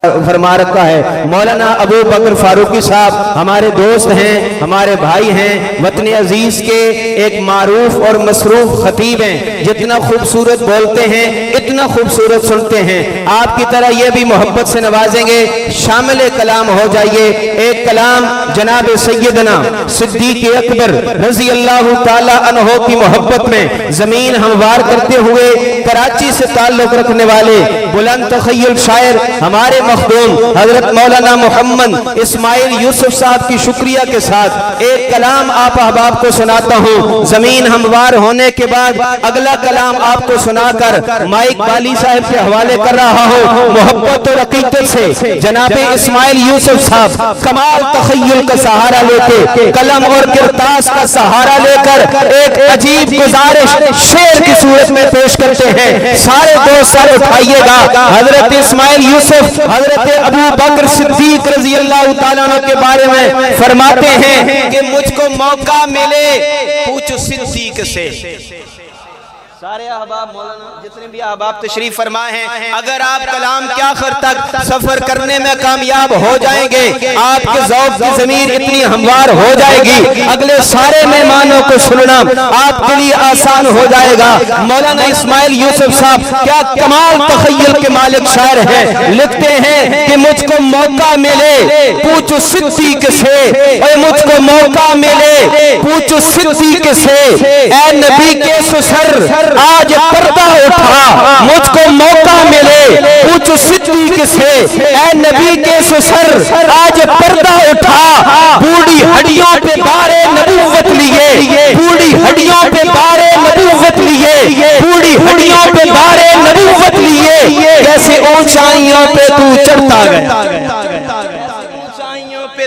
فرما رکھا ہے۔ مولانا ابو بکر فاروقی صاحب ہمارے دوست ہیں، ہمارے بھائی ہیں، وطن عزیز کے ایک معروف اور مصروف خطیب ہیں، جتنا خوبصورت بولتے ہیں اتنا خوبصورت سنتے ہیں۔ آپ کی طرح یہ بھی محبت سے نوازیں گے، شامل کلام ہو جائیے۔ ایک کلام جناب سیدنا صدیق اکبر رضی اللہ تعالی عنہ کی محبت میں زمین ہموار کرتے ہوئے کراچی سے تعلق رکھنے والے بلند تخیل شاعر ہمارے مخدوم حضرت مولانا محمد اسماعیل یوسف صاحب کی شکریہ کے ساتھ ایک کلام آپ احباب کو سناتا ہوں۔ زمین ہموار ہونے کے بعد اگلا کلام آپ کو سنا کر مائک بالی صاحب کے حوالے کر رہا ہوں۔ محبت اور عقیدت سے جناب اسماعیل یوسف صاحب کمال تخیل کا سہارا لیتے، قلم اور کرتاس کا سہارا لے کر ایک عجیب گزارش شعر کی صورت میں پیش کرتے ہیں۔ سارے دوست سر اٹھائیے گا۔ حضرت اسماعیل یوسف حضرت ابو بکر صدیق رضی اللہ تعالیٰ عنہ کے بارے میں فرماتے ہیں کہ مجھ کو موقع ملے پوچھو صدیق سے، سارے احباب مولانا جتنے بھی احباب تشریف فرمائے ہیں، اگر آپ کلام کے آخر تک سفر کرنے میں کامیاب ہو جائیں گے، آپ کے ذوق کی ضمیر اتنی ہموار ہو جائے گی، اگلے سارے مہمانوں کو سننا آپ کے لیے آسان ہو جائے گا۔ مولانا اسماعیل یوسف صاحب کیا کمال تخیل کے مالک شاعر ہیں، لکھتے ہیں کہ مجھ کو موقع ملے پوچھو صدیق سے، اے مجھ کو موقع ملے پوچھو صدیق سے، اے نبی کے سسر آج پردہ اٹھا، مجھ کو موقع ملے پوچھو صدیق سے، اے نبی کے سسر آج پردہ اٹھا، بوڑھی ہڈیوں پہ بارے نبوت لیے، بوڑھی ہڈیوں پہ بارے نبوت لیے، بوڑھی ہڈیوں پہ بارے نبوت لیے، کیسے اونچائیوں پہ تو چڑھتا گیا،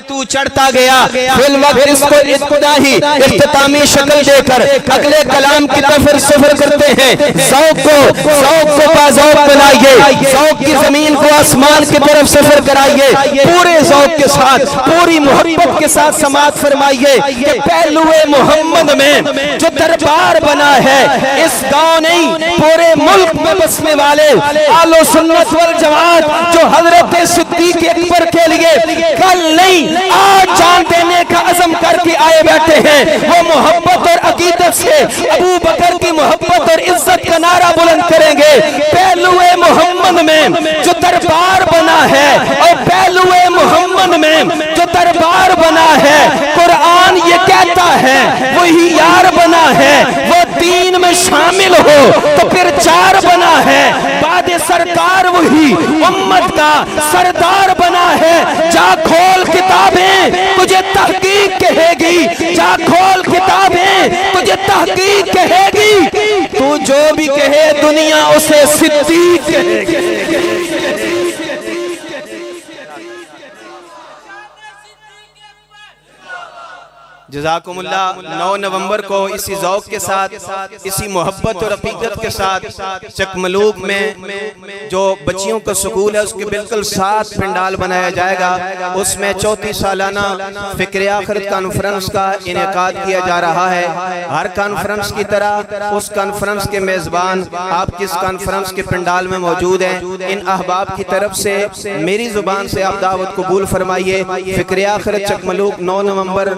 تو چڑھتا گیا۔ فی الوقت اس کو ابتدائی اختتامی شکل دے کر اگلے کلام کی طرف سفر کرتے ہیں۔ ذوق کو باذوق بنائیے، ذوق کی زمین کو آسمان کی طرف سفر کرائیے، پورے ذوق کے ساتھ پوری محبت کے ساتھ سماعت فرمائیے کہ پہلو محمد میں جو دربار بنا ہے، اس گاؤں نہیں پورے ملک میں بسنے والے اہل سنت والجماعت جو حضرت صدیق اکبر کے لیے کل نہیں آج جان دینے کا عزم کر کے آئے بیٹھے ہیں، وہ محبت اور عقیدت سے ابو بکر کی محبت اور عزت کا نعرہ بلند کریں گے۔ پہلو محمد میں جو دربار بنا ہے، اور پہلو محمد میں جو دربار بنا ہے، قرآن یہ کہتا ہے وہی یار بنا ہے، وہ دین میں شامل ہو تو پھر چار بنا ہے، بعد سرکار وہی امت کا سردار بنا ہے۔ جا کھول کتابیں تجھے تحقیق کہے گی، جا کھول کتابیں تجھے تحقیق کہے گی، تو جو بھی کہے دنیا اسے صدیق کہے گی۔ جزاکم اللہ۔ 9 نومبر کو اسی ذوق کے ساتھ، اسی محبت اور عقیدت کے ساتھ چکملوک میں جو بچیوں کا سکول ہے اس کے بالکل ساتھ پنڈال بنایا جائے گا، اس میں 34 سالانہ فکر آخرت کانفرنس کا انعقاد کیا جا رہا ہے۔ ہر کانفرنس کی طرح اس کانفرنس کے میزبان آپ کس کانفرنس کے پنڈال میں موجود ہیں، ان احباب کی طرف سے میری زبان سے آپ دعوت قبول فرمائیے۔ فکر آخرت چکملوک 9 نومبر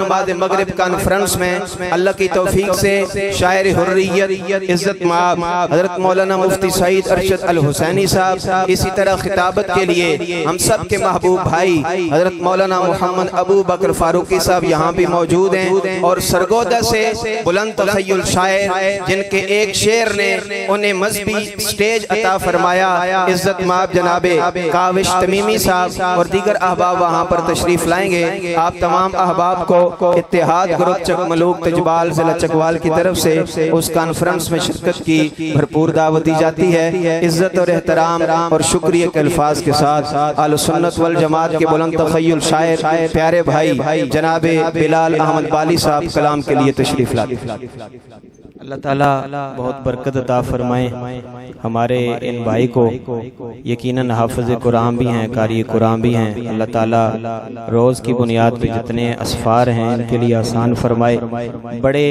بعد مغرب کانفرنس میں اللہ کی توفیق سے شاعر حریت عزت مآب حضرت مولانا مفتی سعید ارشد الحسینی صاحب، اسی طرح خطابت کے لیے ہم سب کے محبوب بھائی حضرت مولانا محمد ابو بکر فاروقی صاحب یہاں بھی موجود ہیں، اور سرگودہ سے بلند تخیل شاعر جن کے ایک شعر نے انہیں مذہبی سٹیج عطا فرمایا، عزت مآب جناب کاوش تمیمی صاحب اور دیگر احباب وہاں پر تشریف لائیں گے۔ آپ تمام احباب کو اتحاد گروپ چکملوک تجبال ضلع چکوال کی طرف سے اس کانفرنس میں شرکت کی بھرپور دعوت دی جاتی ہے۔ عزت اور احترام اور شکریہ کے الفاظ کے ساتھ اہل سنت والجماعت کے بلند تخیل شاعر پیارے بھائی جناب بلال احمد بالی صاحب کلام کے لیے تشریف لاتے ہیں۔ اللہ تعالیٰ بہت برکت عطا فرمائے ہمارے ان بھائی کو، یقیناً حافظ قرآن بھی ہیں، قاری قرآن بھی ہیں۔ اللہ تعالیٰ روز کی بنیاد پہ جتنے اسفار ہیں ان کے لیے آسان فرمائے، بڑے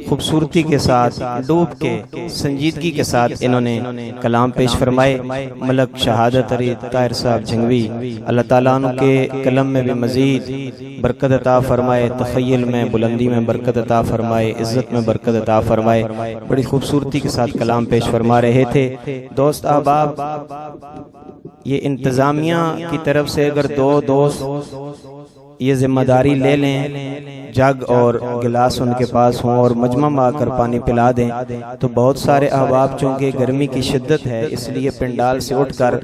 خوبصورتی کے ساتھ ڈوب کے سنجیدگی کے ساتھ انہوں نے کلام پیش فرمائے۔ ملک شہادت علی طاہر صاحب جھنگوی، اللہ تعالیٰ ان کے کلم میں بھی مزید برکت عطا فرمائے، تخیل میں بلندی میں برکت عطا فرمائے، عزت میں برکت عطا فرمائے۔ بڑی خوبصورتی کے ساتھ کلام پیش فرما رہے تھے۔ دوست احباب، یہ انتظامیہ کی طرف سے اگر دو دوست یہ ذمہ داری لے لیں، جگ اور گلاس ان کے پاس ہوں اور مجمع میں آ کر پانی پلا دیں، تو بہت سارے احباب چونکہ گرمی کی شدت ہے اس لیے پنڈال سے اٹھ کر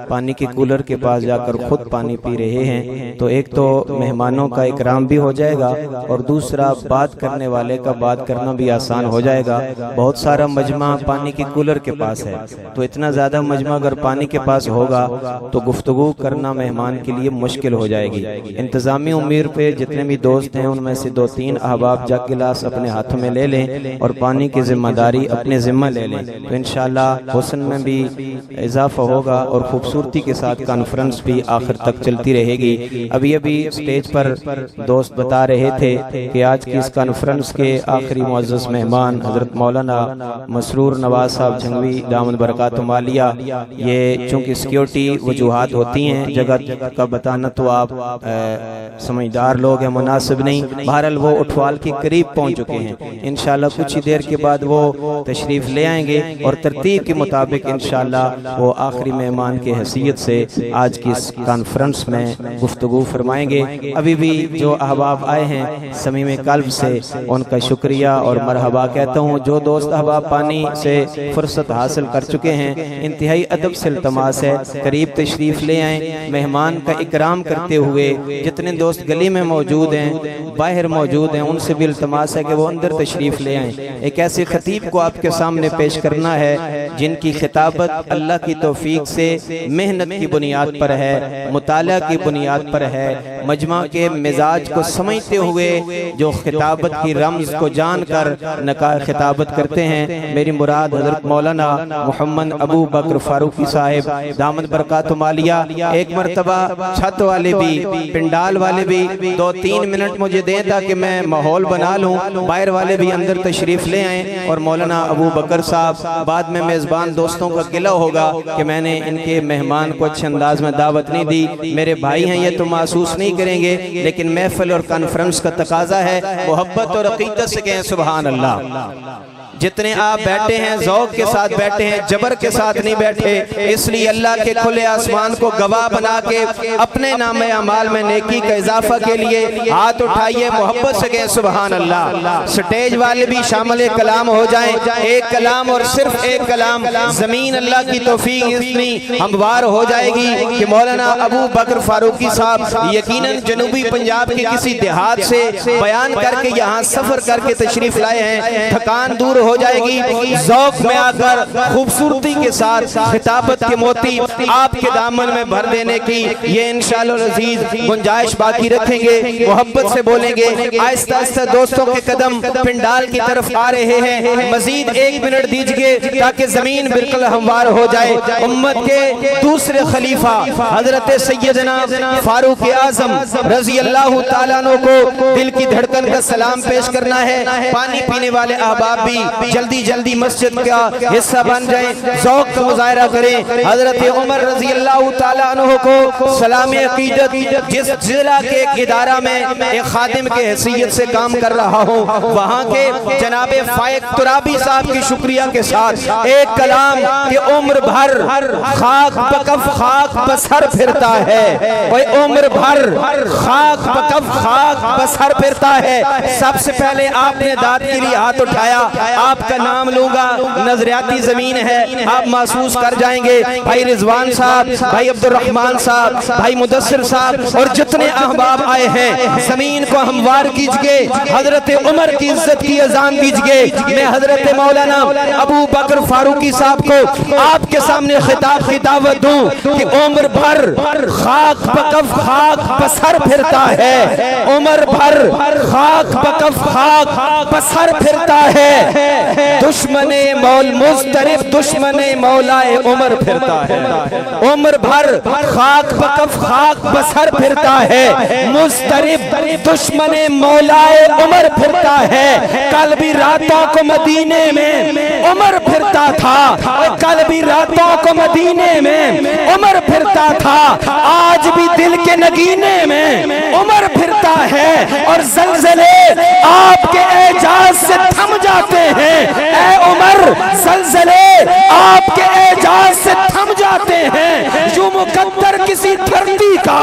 پانی کے کولر کے پاس جا کر خود پانی پی رہے ہیں، تو ایک تو مہمانوں کا اکرام بھی ہو جائے گا اور دوسرا بات کرنے والے کا بات کرنا بھی آسان ہو جائے گا۔ بہت سارا مجمع پانی کے کولر کے پاس ہے، تو اتنا زیادہ مجمع اگر پانی کے پاس ہوگا تو گفتگو کرنا مہمان کے لیے مشکل ہو جائے گی۔ انتظامی امیر پہ جتنے بھی دوست ہیں ان میں میں سے 2-3 احباب جگ گلاس اپنے ہاتھوں میں لے لیں اور پانی کی ذمہ داری اپنے ذمہ لے لیں تو انشاءاللہ حسن میں بھی اضافہ ہوگا اور خوبصورتی کے ساتھ کانفرنس بھی آخر تک چلتی رہے گی۔ ابھی سٹیج پر دوست بتا رہے تھے کہ آج کی اس کانفرنس کے آخری معزز مہمان حضرت مولانا مسرور نواز صاحب جھنگوی دامت برکاتہم عالیہ، یہ چونکہ سیکیورٹی وجوہات ہوتی ہیں جگہ کا بتانا تو آپ سمجھدار لوگ ہیں، مناسب نہیں، بہرحال وہ اٹھوال کے قریب پہنچ چکے ہیں، انشاءاللہ کچھ ہی دیر کے بعد وہ تشریف لے آئیں گے اور ترتیب کے مطابق انشاءاللہ وہ آخری مہمان کے حیثیت سے آج کی اس کانفرنس میں گفتگو فرمائیں گے۔ ابھی بھی جو احباب آئے ہیں صمیم قلب سے ان کا شکریہ اور مرحبا کہتا ہوں۔ جو دوست احباب پانی سے فرصت حاصل کر چکے ہیں انتہائی ادب سے التماس ہے قریب تشریف لے آئیں، مہمان کا اکرام کرتے ہوئے جتنے دوست گلی میں موجود ہیں باہر موجود ہیں ان سے بھی التماس ہے کہ وہ اندر تشریف لے آئیں۔ ایک ایسے خطیب کو آپ کے سامنے پیش کرنا ہے جن کی خطابت اللہ کی توفیق سے محنت کی بنیاد پر ہے، مطالعہ کی بنیاد پر ہے، مجمع کے مزاج کو سمجھتے ہوئے جو خطابت کی رمز کو جان کر خطابت کرتے ہیں۔ میری مراد حضرت مولانا محمد ابو بکر فاروقی صاحب دامت برکاتہم عالیہ۔ ایک مرتبہ چھت والے بھی پنڈال والے بھی 2-3 منٹ مجھے دیں تاکہ میں ماحول بنا لوں، باہر والے بھی اندر تشریف لے آئیں اور مولانا ابو بکر صاحب بعد میں میزبان دوستوں کا گلہ ہوگا کہ میں نے ان کے مہمان کو اچھے انداز میں دعوت نہیں دی، میرے بھائی ہیں یہ تو محسوس نہیں کریں گے، لیکن محفل اور کانفرنس کا تقاضا ہے محبت اور عقیدت سے کہیں سبحان اللہ۔ جتنے آپ بیٹھے ہیں ذوق کے ساتھ بیٹھے ہیں، جبر کے ساتھ نہیں بیٹھے، اس لیے اللہ کے کھلے آسمان کو گواہ بنا کے اپنے نام اعمال میں نیکی کا اضافہ کے لیے ہاتھ اٹھائیے، محبت سے کہیں سبحان اللہ۔ سٹیج والے بھی شامل کلام ہو جائیں، ایک کلام اور صرف ایک کلام، زمین اللہ کی توفیق اتنی ہموار ہو جائے گی کہ مولانا ابو بکر فاروقی صاحب یقیناً جنوبی پنجاب کے کسی دیہات سے بیان کر کے یہاں سفر کر کے تشریف لائے ہیں، تھکان دور ہو جائے گی، ذوق میں آ کر خوبصورتی کے ساتھ خطابت کے موتی آپ کے دامن میں بھر دینے کی یہ انشاءاللہ العزیز گنجائش باقی رکھیں گے، محبت سے بولیں گے۔ آہستہ آہستہ دوستوں کے قدم پنڈال کی طرف آ رہے ہیں، مزید 1 منٹ دیجئے تاکہ زمین بالکل ہموار ہو جائے۔ امت کے دوسرے خلیفہ حضرت سیدنا فاروق اعظم رضی اللہ تعالیٰ عنہ کو دل کی دھڑکن کا سلام پیش کرنا ہے۔ پانی پینے والے احباب بھی جلدی جلدی مسجد کا حصہ بن جائیں، ذوق کا مظاہرہ کریں۔ حضرت عمر رضی اللہ تعالیٰ عنہ کو سلام عقیدت، جس ضلع کے ایک ادارہ میں ایک خادم کے حیثیت سے کام کر رہا ہوں، وہاں کے جناب فائق ترابی صاحب کی شکریہ کے ساتھ ایک کلام کہ عمر بھر خاک بکف خاک بسر پھرتا ہے، وہ عمر بھر خاک بکف خاک بسر پھرتا ہے۔ سب سے پہلے آپ نے داد کے لیے ہاتھ اٹھایا، آپ کا نام لوں گا، نظریاتی زمین ہے، آپ محسوس کر جائیں گے۔ بھائی رضوان صاحب، بھائی عبد الرحمن صاحب، بھائی مدثر صاحب اور جتنے احباب آئے ہیں زمین کو ہموار کیجئے، حضرت عمر کی عزت کی اذان دیجئے۔ میں حضرت مولانا ابو بکر فاروقی صاحب کو آپ کے سامنے خطاب کی دعوت دوں کہ عمر بھر خاک بکف خاک بسر پھرتا ہے، عمر بھر خاک بکف خاک بسر پھرتا ہے، دشمن مول مضطرب دشمن مولا عمر پھرتا ہے، عمر بھر خاک بکف خاک بسر پھرتا ہے، مضطرب دشمن مولا عمر پھرتا ہے۔ کل بھی راتوں کو مدینے میں عمر پھرتا تھا، کل بھی راتوں کو مدینے میں عمر پھرتا تھا، آج بھی دل کے نگینے میں عمر پھرتا ہے، اور زلزلے آپ کے اعجاز سے تھم جاتے ہیں۔ اے عمر زلزلے آپ کے اعجاز سے تھم جاتے ہیں، جو مقدر کسی دھرتی کا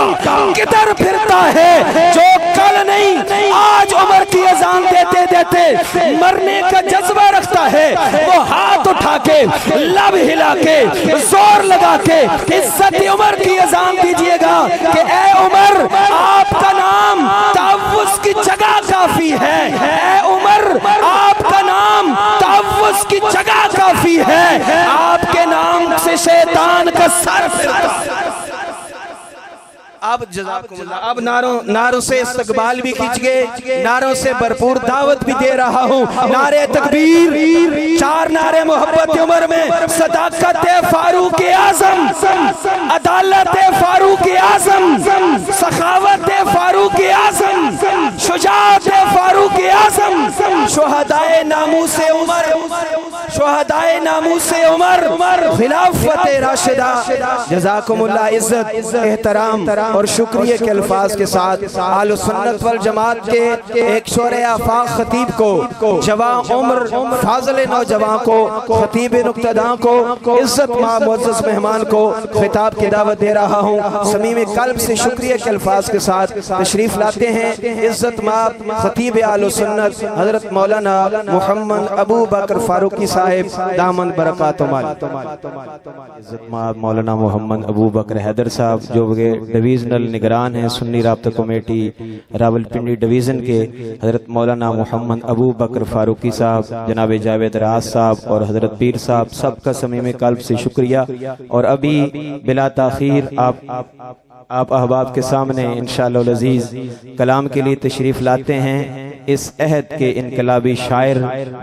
کدھر پھرتا ہے، جو کل نہیں آج عمر کی اذان دیتے دیتے مرنے کا جذبہ رکھتا ہے، وہ ہاتھ اٹھا کے لب ہلا کے زور لگا کے عزت عمر کی اذان دیجئے گا کہ اے عمر آپ کا نام تعوذ کی جگہ کافی ہے، اے عمر آپ کا نام تعوذ کی جگہ کافی ہے، آپ کے نام سے شیطان کا سر پھرتا ہے۔ اب جزاکم اللہ، اب نعروں سے استقبال بھی کھینچ گئے، نعروں سے بھرپور دعوت بھی دے رہا ہوں۔ نعرے تکبیر، 4 نعرے محبت عمر میں، صداقت فاروق اعظم، عدالت فاروق اعظم، سخاوت فاروق اعظم، شجاعت فاروق اعظم، شہدائے ناموس عمر، شہدائے ناموس عمر، خلافت راشدہ۔ جزاکم اللہ عزت، احترام اور شکریہ کے الفاظ کے ساتھ اہل سنت والجماعت کے ایک شورِ آفاق خطیب کو، جوان عمر فاضل نوجوان کو، خطیب نقطہداں کو، عزت معزز مہمان کو خطاب کی دعوت دے رہا ہوں۔ صمیم قلب سے شکریہ کے الفاظ کے ساتھ تشریف لاتے ہیں عزت مآب خطیب اہل سنت حضرت مولانا محمد ابو بکر فاروقی صاحب دامن برکاتہم۔ عزت مآب مولانا محمد ابو بکر حیدر صاحب جو کہ ڈویژنل نگران ہیں سنی رابطہ کمیٹی راولپنڈی ڈویژن کے، حضرت مولانا محمد ابو بکر فاروقی صاحب، جناب جاوید راز صاحب اور حضرت پیر صاحب، سب کا صمیم قلب سے شکریہ۔ اور ابھی بلا تاخیر آپ احباب کے سامنے انشاءاللہ العزیز کلام کے لیے تشریف لاتے ہیں اس عہد کے انقلابی شاعر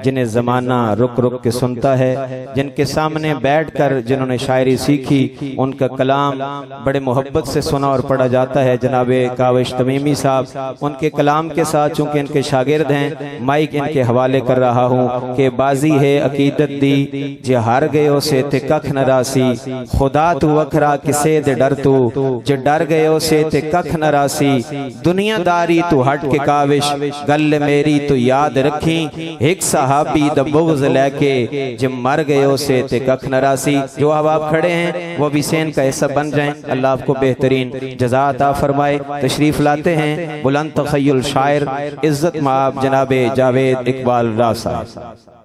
جنہیں زمانہ رک رک کے سنتا ہے، جن کے سامنے بیٹھ کر جنہوں نے شاعری سیکھی، ان کا کلام بڑے محبت سے سنا اور پڑھا جاتا ہے۔ جناب کاوش تمیمی صاحب، ان کے کلام کے ساتھ چونکہ ان کے شاگرد ہیں، مائک ان کے حوالے کر رہا ہوں کہ بازی ہے عقیدت دی جے ہار گئے سے تے ککھ نہ راسی، خدا تو وکھرا کسے دے ڈر تو جے ڈر گئے سے تے ککھ نہ راسی، دنیا داری تو ہٹ کے کاوش گل میری تو یاد رکھیں، ایک صحابی دا بغض لے کے جب مر گئے سے تے ککھ نہ راسی۔ جو احباب کھڑے ہیں وہ بھی سین کا حصہ بن جائیں، اللہ آپ کو بہترین جزا عطا فرمائے۔ تشریف لاتے ہیں بلند تخیل شاعر عزت مآب جناب جاوید اقبال راز صاحب۔